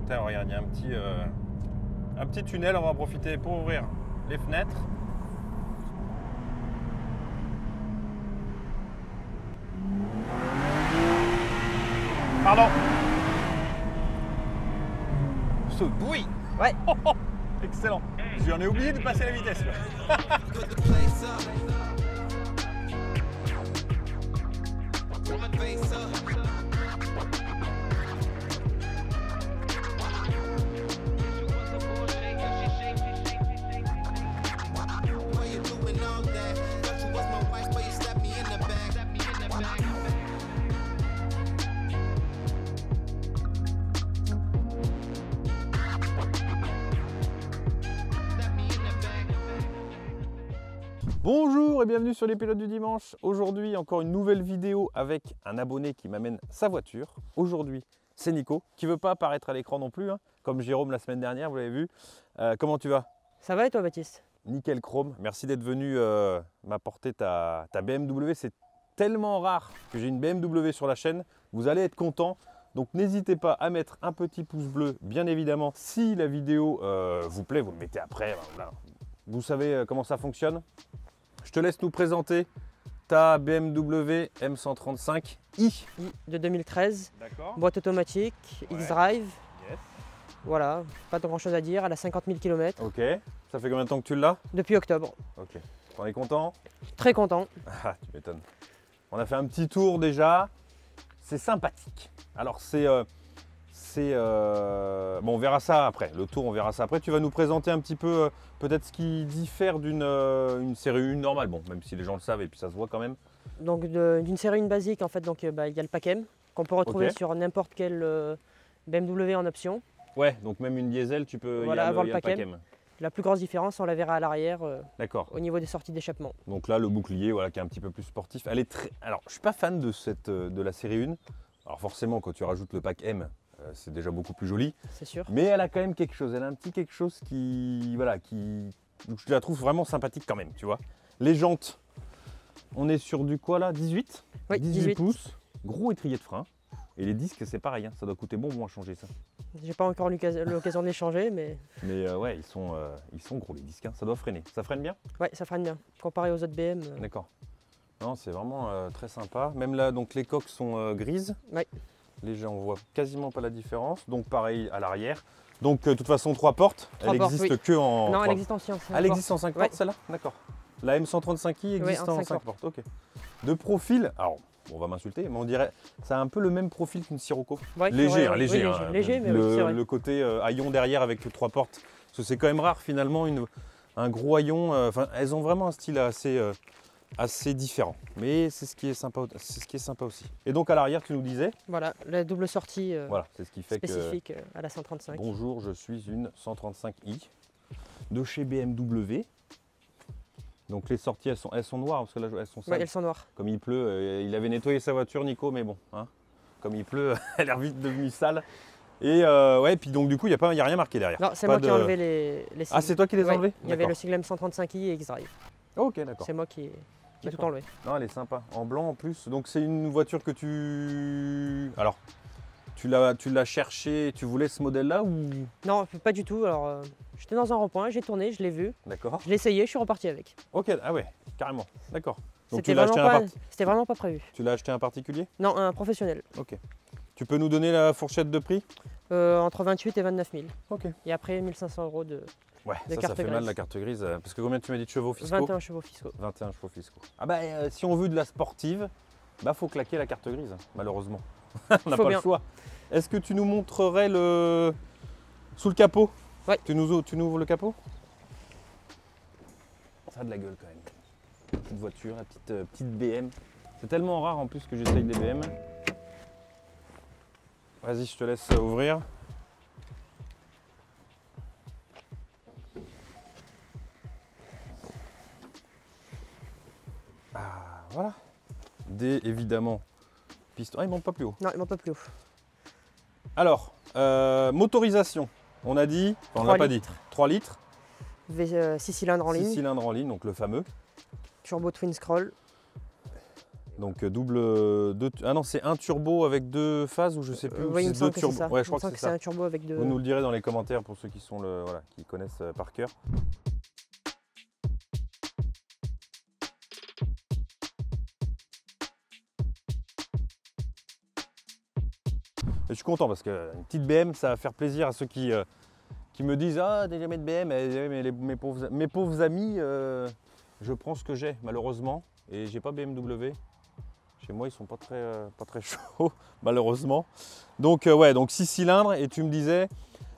Putain, regarde, il y a un petit tunnel, on va en profiter pour ouvrir les fenêtres. Pardon. Ce bruit. Ouais. Excellent. J'en ai oublié de passer la vitesse. Bonjour et bienvenue sur les pilotes du dimanche. Aujourd'hui, encore une nouvelle vidéo avec un abonné qui m'amène sa voiture. Aujourd'hui, c'est Nico, qui ne veut pas apparaître à l'écran non plus, hein, comme Jérôme la semaine dernière, vous l'avez vu. Comment tu vas? Ça va et toi, Baptiste? Nickel chrome. Merci d'être venu m'apporter ta BMW. C'est tellement rare que j'ai une BMW sur la chaîne. Vous allez être content. Donc n'hésitez pas à mettre un petit pouce bleu, bien évidemment. Si la vidéo vous plaît, vous le mettez après. Voilà. Vous savez comment ça fonctionne. Je te laisse nous présenter ta BMW M135i. De 2013, D'accord. boîte automatique, Ouais. X-Drive. Yes. Voilà, pas grand chose à dire, elle a 50 000 km Ok. Ça fait combien de temps que tu l'as? depuis octobre. Ok. T'en es content? Très content. Ah, tu m'étonnes. On a fait un petit tour déjà. C'est sympathique. Alors bon, on verra ça après. Le tour, on verra ça après. Tu vas nous présenter un petit peu peut-être ce qui diffère d'une une série 1 normale. Bon, même si les gens le savent et puis ça se voit quand même. Donc d'une série 1 basique, en fait, donc il y a le pack M qu'on peut retrouver Ok. sur n'importe quelle BMW en option. Ouais, donc même une diesel, tu peux Voilà, avoir il y a le pack M. La plus grosse différence, on la verra à l'arrière D'accord. au niveau des sorties d'échappement. Donc là, le bouclier, voilà, qui est un petit peu plus sportif. Elle est très. Alors, je suis pas fan de la série 1. Alors forcément, quand tu rajoutes le pack M, c'est déjà beaucoup plus joli. C'est sûr. Mais elle a quand même quelque chose. Elle a un petit quelque chose qui, voilà, donc je la trouve vraiment sympathique quand même, tu vois. Les jantes, on est sur du quoi là, 18? Oui, 18 18. pouces, gros étrier de frein. Et les disques, c'est pareil, hein, ça doit coûter bon à changer ça. J'ai pas encore l'occasion de les changer, mais Mais ouais, ils sont gros les disques, hein. Ça doit freiner. Ça freine bien? ouais, ça freine bien. Comparé aux autres BM. D'accord. Non, c'est vraiment très sympa. Même là, donc les coques sont grises. Ouais. Les gens, on voit quasiment pas la différence. Donc pareil à l'arrière. Donc de toute façon, 3 portes. Trois Elle portes, existe oui. que en. Non, elle 3. existe en science. Elle existe en 5 Ouais. portes celle-là? D'accord. La M135i existe en en cinq 5 portes. Ok. De profil, alors on va m'insulter, mais on dirait ça a un peu le même profil qu'une Sirocco. Ouais, Léger, c'est vrai, hein, oui, léger. oui, hein. léger, mais oui, c'est vrai. Le côté haillon derrière avec 3 portes. Parce que c'est quand même rare finalement un gros haillon. Enfin, elles ont vraiment un style assez différent. Mais c'est ce qui est sympa aussi. Et donc à l'arrière, tu nous disais, Voilà, la double sortie voilà, c'est ce qui fait spécifique à la 135. que bonjour, je suis une 135i de chez BMW. Donc les sorties, elles sont noires parce que là, elles sont sales. Ouais, elles sont noires. Comme il pleut, il avait nettoyé sa voiture, Nico, mais bon, hein, comme il pleut, elle est vite devenue sale. Et ouais, puis donc du coup, il n'y a rien marqué derrière. Non, c'est Pas moi qui ai de- enlevé les sigles. Ah, c'est toi qui les as Ouais, enlevés? il y avait D'accord. le sigle M135i et X-Drive. Ok, d'accord. C'est moi qui ai tout D'accord. enlevé. Non, elle est sympa. En blanc en plus. Donc c'est une voiture que tu. Alors, tu l'as cherché, tu voulais ce modèle-là ou. Non, pas du tout. Alors, j'étais dans un rond-point, j'ai tourné, je l'ai vu, D'accord. je l'ai essayé, je suis reparti avec. Ok, ah ouais, carrément. D'accord. Donc C'était tu l'as acheté vraiment pas prévu. Tu l'as acheté un particulier? Non, un professionnel. Ok. Tu peux nous donner la fourchette de prix? Entre 28 et 29 000. Ok. Et après 1500 € de Ouais, De ça carte fait mal grise. la carte grise. Parce que combien tu m'as dit de chevaux fiscaux? 21 chevaux fiscaux. 21 chevaux fiscaux. Ah bah si on veut de la sportive, bah faut claquer la carte grise, malheureusement. On n'a Faut pas bien. le choix. Est-ce que tu nous montrerais le sous le capot? Ouais. Tu nous ouvres le capot? Ça a de la gueule quand même. La petite voiture, la petite BM. C'est tellement rare en plus que j'essaye des BM. Vas-y, je te laisse ouvrir. Ah, voilà. Évidemment, piston. Ah, il monte pas plus haut. Non, il monte pas plus haut. Alors, motorisation. On a dit, enfin, on l'a 3 pas dit, litres. 3 litres, 6 cylindres en 6 ligne, cylindres en ligne, donc le fameux. turbo twin scroll. Donc ah non, c'est un turbo avec 2 phases ou je sais plus. Oui, il me semble que c'est ça. Ouais, je crois Il me semble que que c'est ça. un turbo avec 2. Vous nous le direz dans les commentaires pour ceux qui sont qui connaissent par cœur. Et je suis content parce qu'une petite BM, ça va faire plaisir à ceux qui me disent ah t'as jamais de BM, mais mes pauvres amis, je prends ce que j'ai malheureusement et j'ai pas BMW. Chez moi ils sont pas très chauds malheureusement. Donc ouais, donc 6 cylindres et tu me disais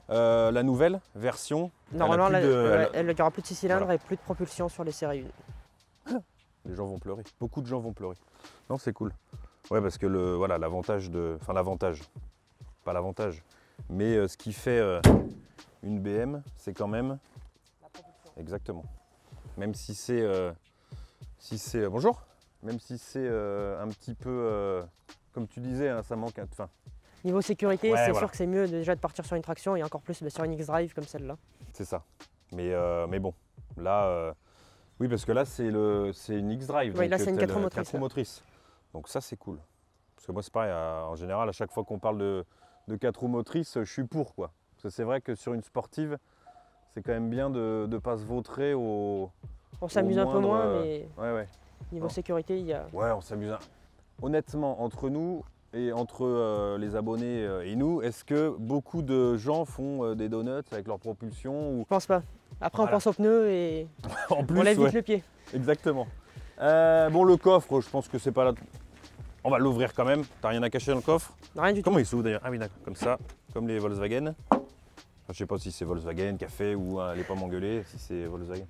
la nouvelle version. Normalement, il n'y aura plus de 6 cylindres Voilà. et plus de propulsion sur les séries 1. Les gens vont pleurer. Beaucoup de gens vont pleurer. Non, c'est cool. Ouais, parce que l'avantage enfin l'avantage, pas l'avantage, mais ce qui fait une BM, c'est quand même. La propulsion. Exactement. Même si c'est, bonjour. Même si c'est un petit peu, comme tu disais, hein, ça manque. Enfin, Niveau sécurité, Ouais, c'est voilà. sûr que c'est mieux déjà de partir sur une traction et encore plus sur une X-Drive comme celle-là. c'est ça. Mais bon, là, oui, parce que là c'est une X-Drive. Oui, donc, là, c'est une t'as 4 roues motrices, là. motrices. Donc ça c'est cool. Parce que moi c'est pareil, en général, à chaque fois qu'on parle de 4 roues motrices, je suis pour quoi. Parce que c'est vrai que sur une sportive, c'est quand même bien de ne pas se vautrer au. On s'amuse un peu moindre, moins, mais Ouais. niveau Non. sécurité, il y a. Ouais, on s'amuse. Honnêtement, entre nous et entre les abonnés et nous, est-ce que beaucoup de gens font des donuts avec leur propulsion ou... Je pense pas. Après, Voilà. on pense aux pneus et En plus, on lève ouais, vite le pied. exactement. Bon, le coffre, je pense que c'est pas là. On va l'ouvrir quand même. T'as rien à cacher dans le coffre? Rien du tout. Comment il s'ouvre d'ailleurs? Ah oui, d'accord, comme ça, comme les Volkswagen. Enfin, je sais pas si c'est Volkswagen qui a fait ou les pommes engueulées, si c'est Volkswagen.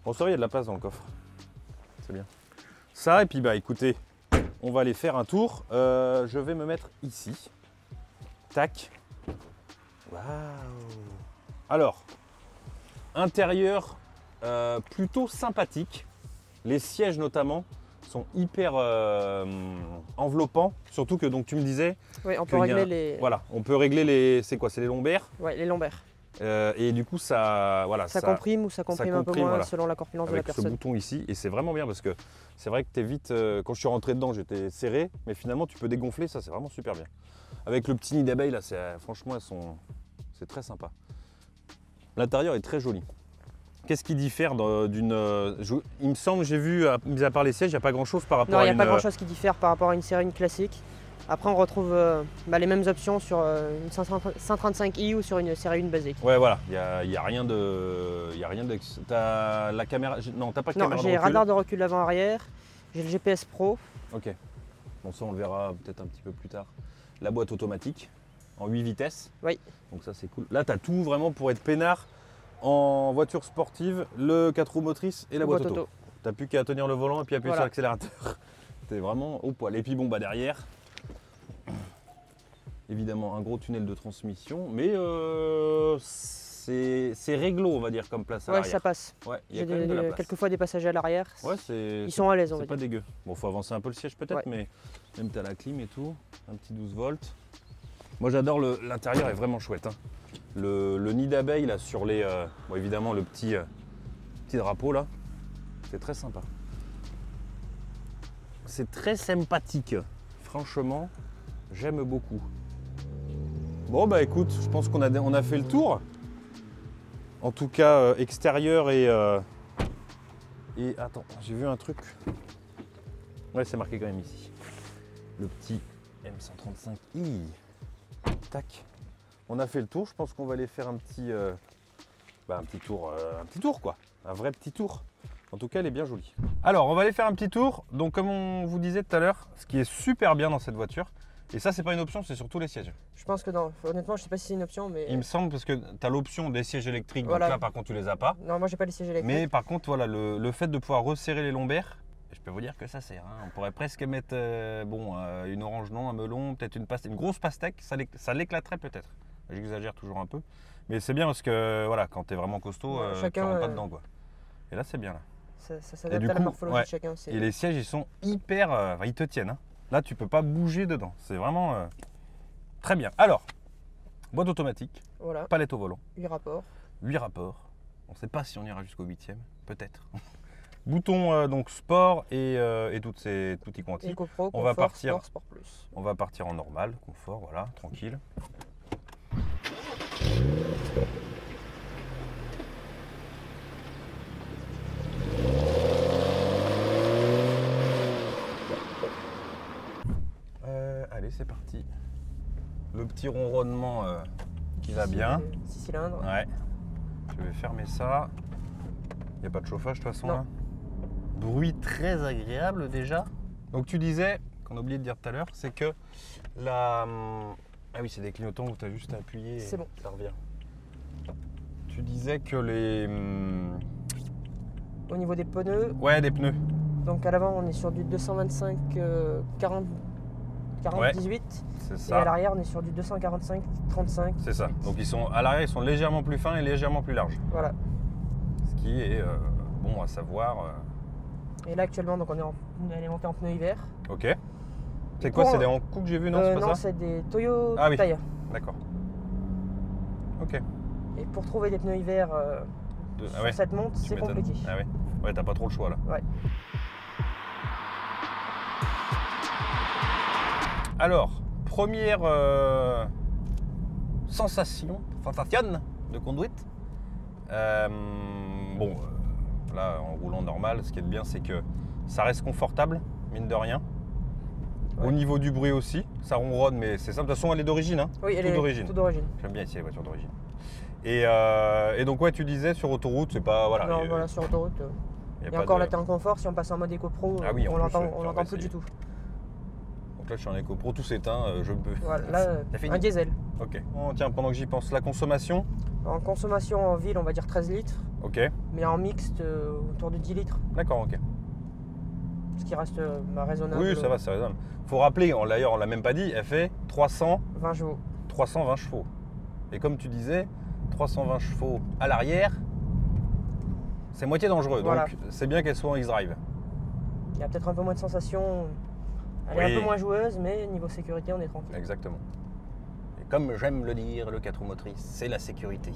Bon, ça va, il y a de la place dans le coffre. C'est bien. Ça, et puis bah écoutez, on va aller faire un tour. Je vais me mettre ici. Tac. Waouh. Alors, intérieur plutôt sympathique. Les sièges notamment sont hyper enveloppants. Surtout que donc tu me disais, Oui, on peut qu'il y a régler les. voilà, on peut régler les. C'est quoi? C'est les lombaires. Ouais, les lombaires. Et du coup ça. Voilà, Ça comprime ou ça comprime un peu comprime, moins voilà. selon la corpulence de la Avec ce personne. bouton ici, et c'est vraiment bien parce que c'est vrai que t'es vite, quand je suis rentré dedans j'étais serré, mais finalement tu peux dégonfler, ça c'est vraiment super bien. Avec le petit nid d'abeille là, franchement c'est très sympa. L'intérieur est très joli. Qu'est-ce qui diffère il me semble, j'ai vu, mis à part les sièges, il n'y a pas grand chose par rapport Non, à il n'y a une... pas grand chose qui diffère par rapport à une série 1 classique. Après, on retrouve les mêmes options sur une 135i ou sur une série 1 basique. Ouais, voilà, il y a rien de... T'as la caméra... Non, t'as pas de Non, caméra de j'ai recul. radar de recul avant-arrière, j'ai le GPS Pro. Ok. Bon, ça on le verra peut-être un petit peu plus tard. La boîte automatique en 8 vitesses. Oui. Donc ça c'est cool. Là tu as tout vraiment pour être peinard en voiture sportive, le 4 roues motrices et la boîte auto. T'as plus qu'à tenir le volant et puis appuyer sur l'accélérateur. T'es vraiment au poil. Et puis bon bah derrière, évidemment un gros tunnel de transmission, mais c'est réglo on va dire comme place à Ouais, l'arrière. ça passe. Ouais, il y a J'ai quand même de la place. quelquefois des passagers à l'arrière. Ouais, Ils sont à l'aise, on va c'est pas dire. dégueu. Bon, faut avancer un peu le siège peut-être, Ouais. mais même t'as la clim et tout, un petit 12 volts. Moi j'adore l'intérieur est vraiment chouette. Hein. Le nid d'abeille là sur les, bon, évidemment le petit drapeau là, c'est très sympa. C'est très sympathique. Franchement, j'aime beaucoup. Bon bah écoute, je pense qu'on a fait le tour. En tout cas extérieur et attends, j'ai vu un truc. Ouais, c'est marqué quand même ici. Le petit M135i. Tac. On a fait le tour, je pense qu'on va aller faire un petit tour quoi. Un vrai petit tour. En tout cas, elle est bien jolie. Alors, on va aller faire un petit tour. Donc, comme on vous disait tout à l'heure, ce qui est super bien dans cette voiture, et ça, c'est pas une option, c'est surtout les sièges. Je pense que non. Honnêtement, je sais pas si c'est une option, mais. Il me semble parce que tu as l'option des sièges électriques, Voilà. donc là, par contre, tu les as pas. Non, moi j'ai pas les sièges électriques. Mais par contre, voilà, le fait de pouvoir resserrer les lombaires, je peux vous dire que ça sert. Hein. On pourrait presque mettre une orange non, un melon, peut-être une grosse pastèque, ça l'éclaterait peut-être. J'exagère toujours un peu. Mais c'est bien parce que voilà, quand tu es vraiment costaud, Ouais, tu chacun, rentres pas dedans. Quoi. Et là, c'est bien. Là. Ça Et s'adapte du à la coup, morphologie ouais. de chacun. Et les sièges, ils sont hyper... ils te tiennent. Hein. Là, tu peux pas bouger dedans. C'est vraiment très bien. Alors, boîte automatique, Voilà, palette au volant, 8 rapports. 8 rapports. On ne sait pas si on ira jusqu'au 8e, peut-être. Bouton donc sport et tutti quanti. EcoPro, On va Confort, partir. Sport, Sport Plus. On va partir en normal, confort, voilà, tranquille. Allez, c'est parti. Le petit ronronnement qui va bien. 6 cylindres. Ouais. Je vais fermer ça. Il n'y a pas de chauffage de toute façon. Non. Là. Bruit très agréable déjà. Donc tu disais, qu'on a oublié de dire tout à l'heure, c'est que la... Ah oui, c'est des clignotants où tu as juste à appuyer et C'est bon. ça revient. Tu disais que les... Au niveau des pneus, Ouais, des pneus. donc à l'avant on est sur du 225 40 Ouais. 18 C'est et à ça. l'arrière on est sur du 245 35. C'est ça. Donc ils sont à l'arrière, ils sont légèrement plus fins et légèrement plus larges. Voilà. Ce qui est bon à savoir. Et là actuellement donc on est monté en pneus hiver. Ok. C'est quoi? Pour- C'est des Hankook que j'ai vu? Non, c'est pas non, ça? c'est des Toyo Ah oui. Taya. D'accord. Ok. Et pour trouver des pneus hiver Ah sur ouais. cette monte, Tu c'est m'étonnes. compliqué. Ah ouais. Ouais, t'as pas trop le choix là. Ouais. Alors, première sensation de conduite. Bon, là, en roulant normal, ce qui est bien, c'est que ça reste confortable, mine de rien. Ouais. Au niveau du bruit aussi, ça ronronne, mais c'est simple. De toute façon, elle est d'origine. Hein. Oui, elle Tout est d'origine. tout d'origine. J'aime bien ici les voitures d'origine. Et donc, ouais, tu disais sur autoroute, c'est pas. Voilà. Non, voilà, sur autoroute. y a Et pas encore de- là, t'es en confort. Si on passe en mode EcoPro, Ah oui, en on plus, l'entend ouais, on on va l'entend plus essayer. du tout. Donc là, je suis en EcoPro, tout s'éteint, je peux. Voilà, là, T'as fini un diesel. Ok. Bon, tiens, pendant que j'y pense, la consommation. En consommation en ville, on va dire 13 litres, Ok. mais en mixte, autour de 10 litres, D'accord, ok. ce qui reste raisonnable. Oui, ça va, c'est raisonnable. Faut rappeler, d'ailleurs, on l'a même pas dit, elle fait 320 20 chevaux. chevaux. Et comme tu disais, 320 chevaux à l'arrière, c'est moitié dangereux. Voilà. Donc, c'est bien qu'elle soit en X-Drive. Il y a peut-être un peu moins de sensations. Elle est Oui. un peu moins joueuse, mais niveau sécurité, on est tranquille. Exactement. Et comme j'aime le dire, le 4 roues motrices, c'est la sécurité.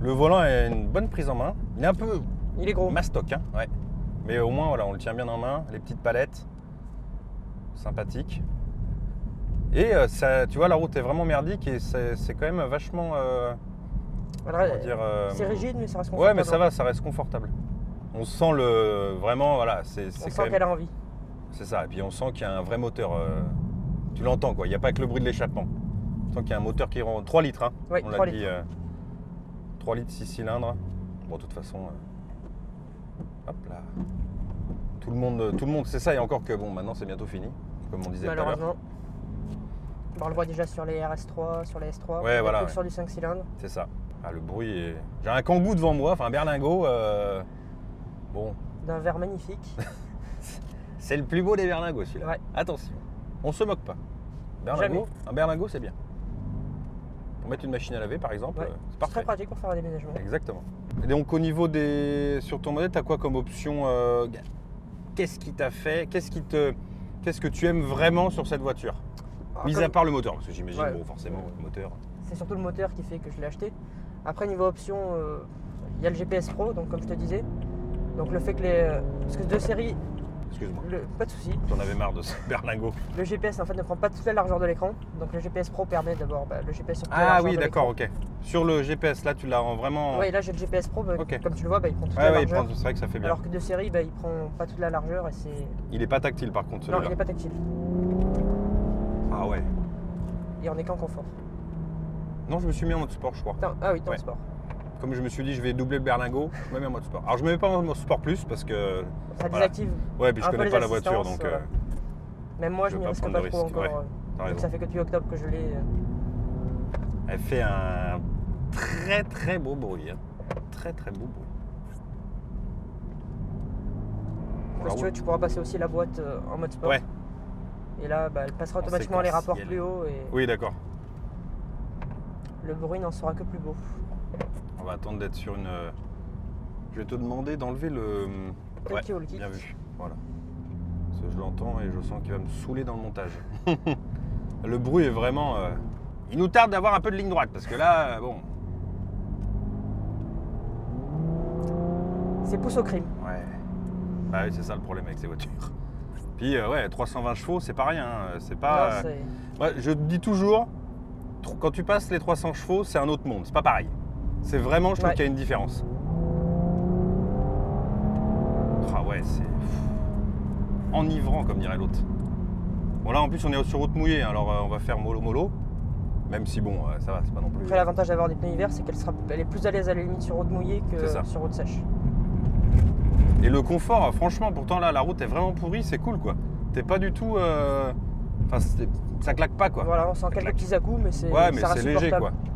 Le volant a une bonne prise en main. Il est un peu Il est gros. mastoc, hein, ouais. Mais au moins, voilà, on le tient bien en main. Les petites palettes, sympathique. Et ça, tu vois, la route est vraiment merdique et c'est quand même vachement. Alors, Comment dire, c'est rigide, mais ça reste Ouais, confortable. mais ça va, ça reste confortable. On sent le. Vraiment, voilà, c'est On quand sent même. qu'elle a envie. C'est ça. Et puis on sent qu'il y a un vrai moteur. Tu l'entends, quoi. Il n'y a pas que le bruit de l'échappement. On sent qu'il y a un moteur qui rend. 3 litres, hein. Oui, On 3 l'a dit. litres. 3 litres, 6 cylindres. Bon, de toute façon. Hop là. Tout le monde sait ça. Et encore que, bon, maintenant c'est bientôt fini. Comme on disait tout à l'heure. Malheureusement. Bon, on le voit déjà sur les RS3, sur les S3. Ouais, on est voilà, plus ouais. sur du 5 cylindres. C'est ça. Ah, le bruit est. J'ai un Kangoo devant moi, enfin un berlingot. Bon, D'un verre magnifique. c'est le plus beau des berlingots celui-là. Ouais. Attention, on se moque pas. Berlingot, un berlingot c'est bien. Pour mettre une machine à laver par exemple, Ouais. c'est C'est parfait. très pratique pour faire un déménagement. Exactement. Et donc au niveau des. Sur ton modèle, tu as quoi comme option Qu'est-ce qui t'a fait Qu'est-ce que tu aimes vraiment sur cette voiture Alors, Mis comme- à part le moteur, parce que j'imagine, Ouais. bon, forcément, le moteur. C'est surtout le moteur qui fait que je l'ai acheté. Après, niveau option, il y a le GPS Pro, donc comme je te disais. Donc le fait que les. Parce que de série, Excuse-moi, pas de souci. j'en avais marre de ce berlingot. Le GPS en fait ne prend pas toute la largeur de l'écran. Donc le GPS Pro permet d'avoir le GPS sur toute la Ah largeur oui, de d'accord, l'écran. ok. Sur le GPS, là, tu l'as en vraiment. Oui, là j'ai le GPS Pro, Ok. comme tu le vois, il prend toute Ouais, la ouais, largeur. c'est vrai que ça fait bien. Alors que de série, il prend pas toute la largeur et c'est. Il est pas tactile par contre, Non, celui-là. il n'est pas tactile. Ah ouais. Et on est qu'en confort. Non, je me suis mis en mode sport, je crois. Ah oui, t'es Ouais. en sport. Comme je me suis dit, je vais doubler le berlingot, je me mets en mode sport. Alors, je me mets pas en mode sport plus parce que. Ça Voilà. désactive. Ouais, puis je Un peu connais les pas la voiture assistances, donc. voilà. Même moi, Je je veux m'y pas risque prendre pas de trop risque, encore. ouais. T'as Donc raison. ça fait que depuis octobre que je l'ai. Elle fait un très très beau bruit. Hein. Très très beau bruit. Bon, Si tu veux, tu pourras passer aussi la boîte en mode sport. Ouais. Et là, elle passera En automatiquement les rapports séquentiel. plus haut et Oui, d'accord. le bruit n'en sera que plus beau. On va attendre d'être sur une. Je vais te demander d'enlever le. Ouais, Talkie-walkie. bien vu. Voilà. Parce que je l'entends et je sens qu'il va me saouler dans le montage. Le bruit est vraiment. Il nous tarde d'avoir un peu de ligne droite parce que là, bon. C'est pouce au crime. Ouais. Bah oui, c'est ça le problème avec ces voitures. Puis ouais, 320 chevaux, c'est pas rien. C'est pas. Non, Ouais, je te dis toujours, quand tu passes les 300 chevaux, c'est un autre monde. C'est pas pareil. C'est vraiment, je trouve Ouais. qu'il y a une différence. Ah ouais, c'est enivrant, comme dirait l'autre. Bon là, en plus, on est sur route mouillée, hein, alors on va faire mollo. Même si bon, ça va, c'est pas non plus. Après, l'avantage d'avoir des pneus hiver, c'est qu'elle est plus à l'aise à la limite sur route mouillée que C'est ça. sur route sèche. Et le confort, franchement, pourtant là, la route est vraiment pourrie, c'est cool quoi. T'es pas du tout. Enfin, ça claque pas quoi. Voilà, on sent quelques claque. petits à-coups, mais c'est Ouais, mais ça reste c'est léger quoi. supportable.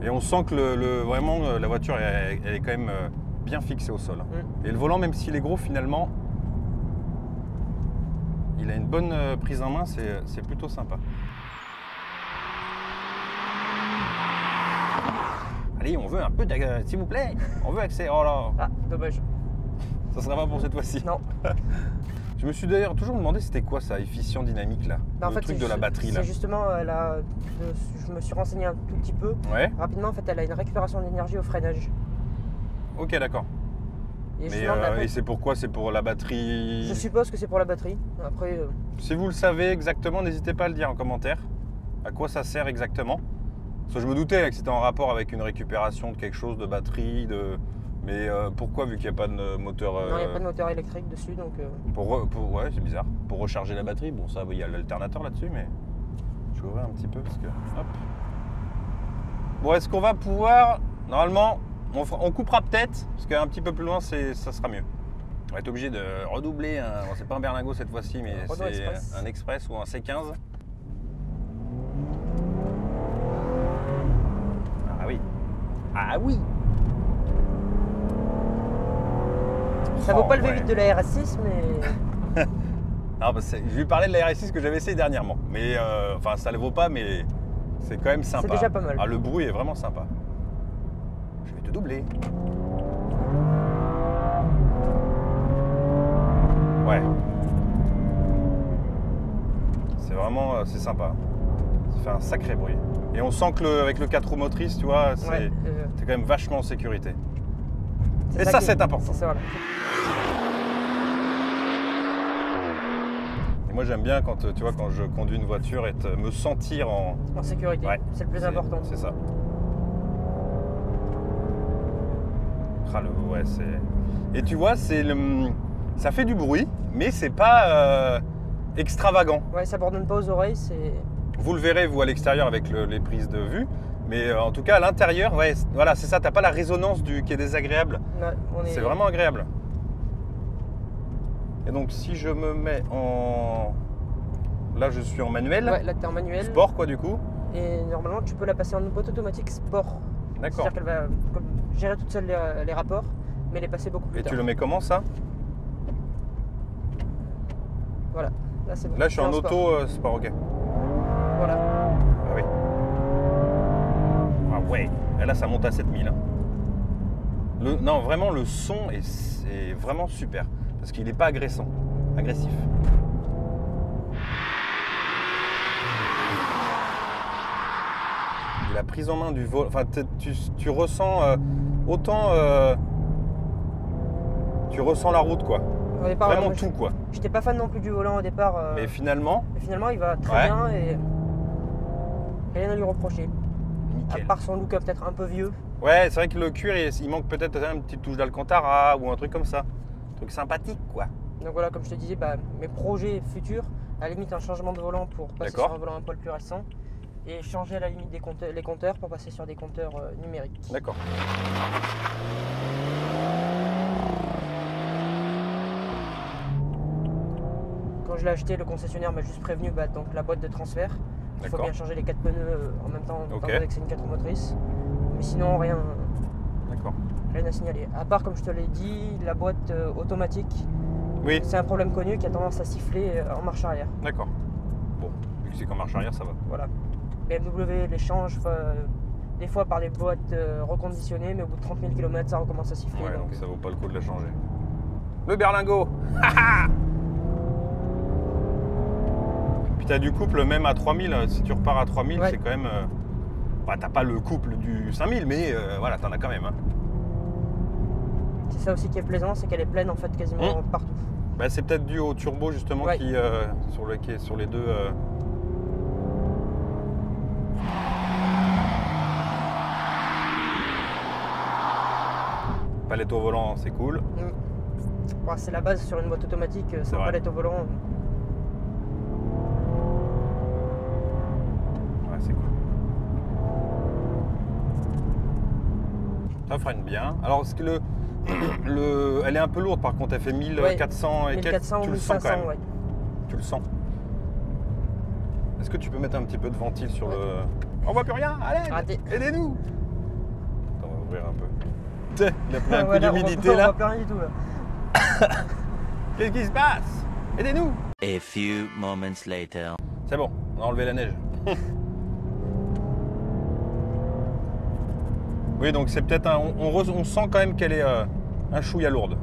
Et on sent que vraiment la voiture, elle est quand même bien fixée au sol. Et le volant, même s'il est gros, finalement, il a une bonne prise en main, c'est plutôt sympa. Allez, on veut un peu s'il vous plaît, on veut accès. Oh là, Ah, dommage. ça sera pas pour cette fois-ci. Non. Je me suis d'ailleurs toujours demandé c'était quoi ça, efficient dynamique là, Bah, en le fait, truc de la batterie là. C'est justement, je me suis renseigné un tout petit peu. Ouais. Rapidement, en fait, elle a une récupération d'énergie au freinage. Ok, d'accord. Et Mais justement, et c'est pourquoi? C'est pour la batterie. je suppose que c'est pour la batterie. Après, Si vous le savez exactement, n'hésitez pas à le dire en commentaire. À quoi ça sert exactement? Parce que je me doutais que c'était en rapport avec une récupération de quelque chose, de batterie, mais pourquoi vu qu'il n'y a pas de moteur non, il n'y a pas de moteur électrique dessus, donc Ouais, c'est bizarre. Pour recharger la batterie, bon ça, il y a l'alternateur là-dessus, mais je vais ouvrir un petit peu parce que... Hop. Bon, est-ce qu'on va pouvoir... Normalement, on coupera peut-être, parce qu'un petit peu plus loin, ça sera mieux. On va être obligé de redoubler, bon, c'est pas un berlingot cette fois-ci, mais Renault c'est Express. un Express ou un C15. Ah oui. Ah oui. ça vaut pas le ouais. V8 de la RS6, mais Non, je lui parlais de la RS6 que j'avais essayé dernièrement. Mais enfin, ça ne le vaut pas, mais c'est quand même sympa. c'est déjà pas mal. Ah, le bruit est vraiment sympa. Je vais te doubler. Ouais. C'est vraiment, c'est sympa. Ça fait un sacré bruit. Et on sent que avec le 4 roues motrices, tu vois, c'est Ouais, quand même vachement en sécurité. c'est Et ça, qui- c'est important. C'est ça, voilà. Et moi, j'aime bien quand, tu vois, quand je conduis une voiture, me sentir en... En sécurité, Ouais, c'est le plus important. C'est ça. Ah, ouais, c'est... Et tu vois, ça fait du bruit, mais c'est pas extravagant. Ouais, ça bourdonne pas aux oreilles, c'est... Vous le verrez, vous, à l'extérieur avec les prises de vue. Mais en tout cas, à l'intérieur, ouais, voilà, c'est ça. T'as pas la résonance qui est désagréable. Ouais, C'est vraiment agréable. Et donc, si je me mets en... Là, je suis en manuel. Ouais, là t'es en manuel. Sport, quoi, du coup. Et normalement, tu peux la passer en boîte automatique sport. D'accord. C'est-à-dire qu'elle va comme, gérer toute seule les rapports, mais les passer beaucoup plus Et tard. tu le mets comment, ça? Voilà, là c'est bon. Là, je suis C'est en sport. auto sport, ok. Voilà. Ah oui. Ah ouais. Et là, ça monte à 7000. Hein. Non, vraiment, le son est vraiment super. Parce qu'il n'est pas agressif. Et la prise en main du vol... Enfin, tu ressens autant... tu ressens la route, quoi. Au départ, Vraiment moi, tout, quoi. J'étais pas fan non plus du volant au départ. Mais finalement, Mais finalement, il va très Ouais. bien et rien à lui reprocher. nickel. À part son look peut-être un peu vieux. Ouais, c'est vrai que le cuir, il manque peut-être une petite touche d'Alcantara ou un truc comme ça. Un truc sympathique, quoi. Donc voilà, comme je te disais, mes projets futurs, à la limite un changement de volant pour passer D'accord. sur un volant un poil plus récent et changer à la limite les compteurs pour passer sur des compteurs numériques. D'accord. Quand je l'ai acheté, le concessionnaire m'a juste prévenu donc la boîte de transfert. Il faut D'accord. bien changer les 4 pneus en même temps, Ok. étant donné que c'est une 4 roues motrices. Mais sinon, rien D'accord. à signaler. À part, comme je te l'ai dit, la boîte automatique, Oui, c'est un problème connu qui a tendance à siffler en marche arrière. d'accord. Bon, vu que c'est qu'en marche arrière, ça va. Voilà. BMW les change des fois par des boîtes reconditionnées, mais au bout de 30 000 km, ça recommence à siffler. Ouais, donc, donc ça vaut pas le coup de la changer. Le berlingot. Puis t'as du couple même à 3000. Si tu repars à 3000, Ouais. c'est quand même... Bah, t'as pas le couple du 5000, mais voilà, t'en as quand même. Hein. C'est ça aussi qui est plaisant, c'est qu'elle est pleine en fait quasiment partout. Bah, c'est peut-être dû au turbo justement Ouais. qui sur les deux. Palette au volant, c'est cool. Bon, c'est la base sur une boîte automatique, sans vrai. palette au volant. Ouais, c'est cool. Ça freine bien. Alors, ce que elle est un peu lourde par contre, elle fait 1400 et quelques. 1400 Tu ou le sens 1500, quand même. ouais. Tu le sens. Est-ce que tu peux mettre un petit peu de ventile sur le. On voit plus rien, allez, Raté. aidez-nous. Attends, on va ouvrir un peu. Tiens, il a pris un coup Voilà, d'humidité on voit là. plus rien du tout là. Qu'est-ce qui se passe? Aidez-nous. A few moments later. C'est bon, on a enlevé la neige. Oui, donc c'est peut-être un. On sent quand même qu'elle est un chouïa lourde.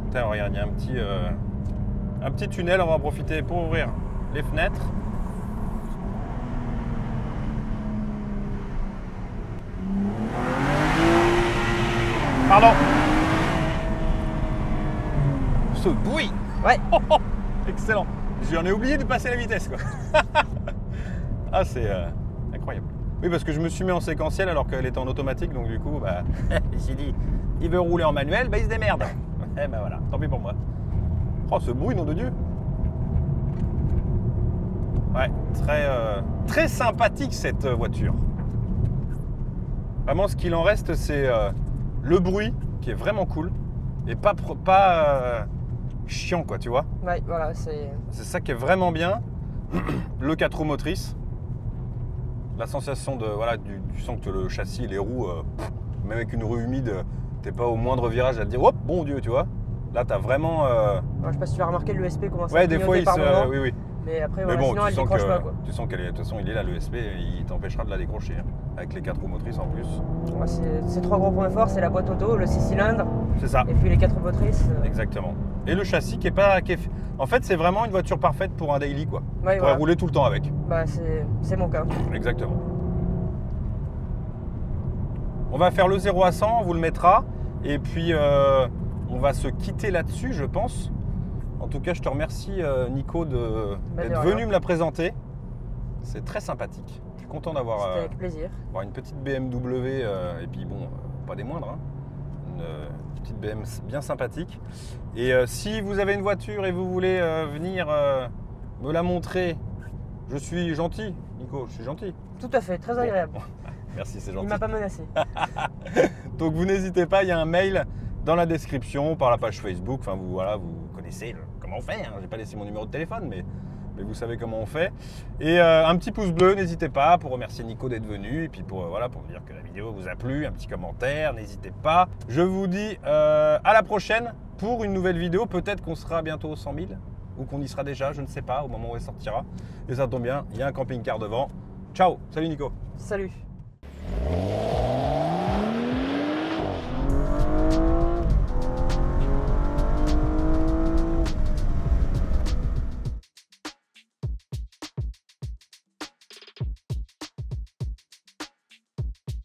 Putain, regarde, il y a un petit tunnel, on va en profiter pour ouvrir les fenêtres. Pardon. Ce bruit. Ouais. Excellent. J'en ai oublié de passer la vitesse quoi. Ah c'est incroyable. Oui parce que je me suis mis en séquentiel alors qu'elle était en automatique donc du coup bah j'ai dit il veut rouler en manuel, bah il se démerde. Eh ben voilà, tant pis pour moi. Oh ce bruit nom de Dieu. Ouais, très sympathique cette voiture. Vraiment ce qu'il en reste c'est le bruit qui est vraiment cool et pas chiant quoi tu vois. Ouais, voilà, c'est ça qui est vraiment bien. Le 4 roues motrices. La sensation de voilà, tu sens que le châssis et les roues, même avec une rue humide, t'es pas au moindre virage à te dire hop bon Dieu tu vois. Là t'as vraiment. Alors, je sais pas si tu as remarqué, l'USP commence à Ouais des fois clignoter il par moment, oui oui. mais après Mais voilà, bon sinon elle tu sens décroche que pas quoi. tu sens qu'elle est de toute façon il est là le SP, il t'empêchera de la décrocher hein, avec les 4 roues motrices en plus. Ouais, c'est trois gros points forts, c'est la boîte auto, le 6 cylindres C'est ça. et puis les 4 motrices. Exactement. Et le châssis qui est pas. En fait, c'est vraiment une voiture parfaite pour un daily, quoi. Ouais, Tu pourrais voilà. rouler tout le temps avec. Bah c'est mon cas. Exactement. On va faire le 0 à 100, on vous le mettra. Et puis, on va se quitter là-dessus, je pense. En tout cas, je te remercie, Nico, d'être venu me la présenter. C'est très sympathique. Je suis content d'avoir C'était avec plaisir. une petite BMW. Et puis, bon, pas des moindres. Hein. Une petite BM bien sympathique. Et si vous avez une voiture et vous voulez venir me la montrer, je suis gentil, Nico, je suis gentil. Tout à fait, très agréable. Merci, c'est Il gentil. m'a pas menacé. Donc vous n'hésitez pas, il y a un mail dans la description, par la page Facebook. Enfin, vous connaissez comment on fait. Hein. Je n'ai pas laissé mon numéro de téléphone, mais vous savez comment on fait. Et un petit pouce bleu, n'hésitez pas, pour remercier Nico d'être venu. Et puis pour vous dire que la vidéo vous a plu, un petit commentaire, n'hésitez pas. Je vous dis à la prochaine pour une nouvelle vidéo. Peut-être qu'on sera bientôt aux 100 000 ou qu'on y sera déjà, je ne sais pas, au moment où elle sortira. Et ça tombe bien, il y a un camping-car devant. Ciao, salut Nico. Salut.